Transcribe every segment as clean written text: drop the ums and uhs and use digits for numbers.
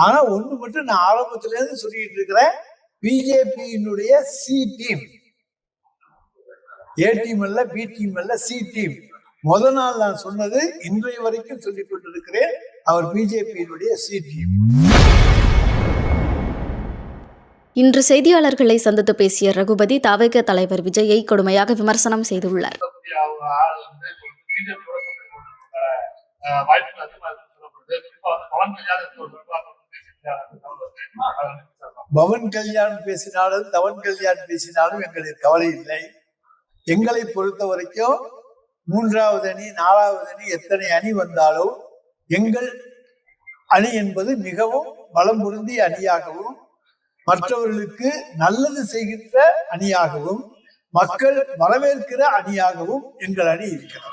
ஆனா ஒண்ணு மட்டும் நான் ஆரம்பத்துல இருந்து சொல்லிட்டு இருக்கிறேன், பிஜேபியினுடைய சி டீம், ஏ டீம் அல்ல, பி டீம் அல்ல, சி டீம். முதல் நாள் நான் சொன்னது இன்றைய வரைக்கும் சொல்லிக் கொண்டிருக்கிறேன், அவர் பிஜேபியினுடைய சி டீம். இன்று செய்தியாளர்களை சந்தித்து பேசிய ரகுபதி தவிக தலைவர் விஜயை கொடுமையாக விமர்சனம் செய்துள்ளார். பவன் கல்யாண் பேசினாலும் தவன் கல்யாண் பேசினாலும் எங்களுக்கு கவலை இல்லை. எங்களை பொறுத்த வரைக்கும் 3வது அணி 4வது அணி எத்தனை அணி வந்தாலும் எங்கள் அணி என்பது மிகவும் பலம் பொருந்திய அணியாகவும் மற்றவர்களுக்கு நல்லது செய்கின்ற அணியாகவும் மக்கள் வரவேற்கிற அணியாகவும் எங்கள் அணி இருக்கிறது.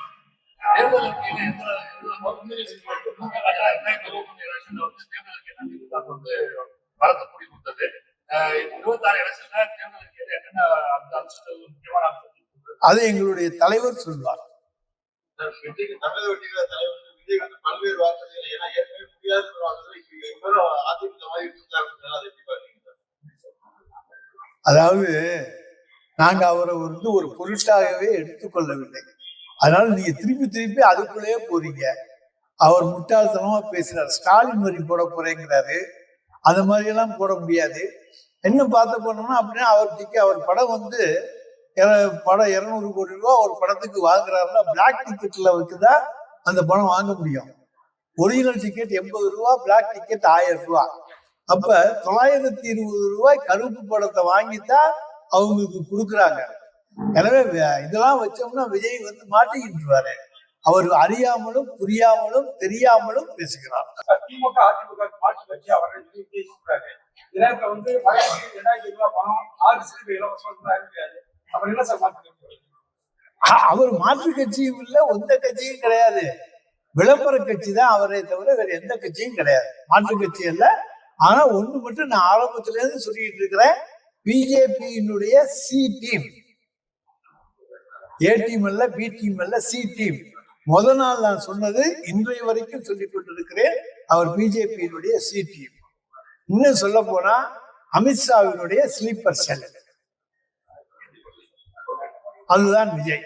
அதை எங்களுடைய தலைவர் சொல்வார். அதாவது நாங்க அவரை ஒரு பொருட்டாகவே எடுத்துக்கொள்ளவில்லை. அதனால நீங்க திருப்பி திருப்பி அதுக்குள்ளேயே போறீங்க. அவர் முட்டாள்தனமா பேசுறாரு. ஸ்டாலின் வரி போட போறேங்கிறாரு. அந்த மாதிரி எல்லாம் போட முடியாது. என்ன பார்த்த போனோம்னா அப்படின்னா அவர் படம் படம் 200 கோடி ரூபாய் ஒரு படத்துக்கு வாங்குறாருன்னா பிளாக் டிக்கெட்ல வச்சுதான் அந்த படம் வாங்க முடியும். ஒரிஜினல் டிக்கெட் 80 ரூபாய், பிளாக் டிக்கெட் 1000 ரூபாய். அப்ப 920 ரூபாய் கருப்பு படத்தை வாங்கித்தான் அவங்களுக்கு கொடுக்குறாங்க. எனவே இதெல்லாம் வச்சோம்னா விஜய் மாட்டிக்கிட்டுவாரு. அவர் அறியாமலும் புரியாமலும் தெரியாமலும் பேசுகிறார். திமுக அதிமுக மாற்றி வச்சு அவர்கள் இதற்கு 2000 ரூபாய் பணம் 6 சிலிண்டர் இலவசமா இருக்காது. அவர் என்ன சார் மாற்று? அவர் மாற்று கட்சியும் இல்லை, எந்த கட்சியும் கிடையாது. விளம்பர கட்சி தான் அவரை தவிர வேற எந்த கட்சியும் கிடையாது. மாற்று கட்சி அல்ல. ஆனா ஒண்ணு மட்டும் நான் ஆரம்பத்துல இருந்து சொல்லிட்டு இருக்கிறேன், பிஜேபியினுடைய சி டீம், ஏ டீம் அல்ல, பி டீம் அல்ல, சி டீம். முதல் நாள் நான் சொன்னது இன்றைய வரைக்கும் சொல்லிக் கொண்டிருக்கிறேன், அவர் பிஜேபியினுடைய சி டீம். இன்னும் சொல்ல போனா அமித்ஷாவினுடைய ஸ்லீப்பர் செல், அதுதான் விஜய்.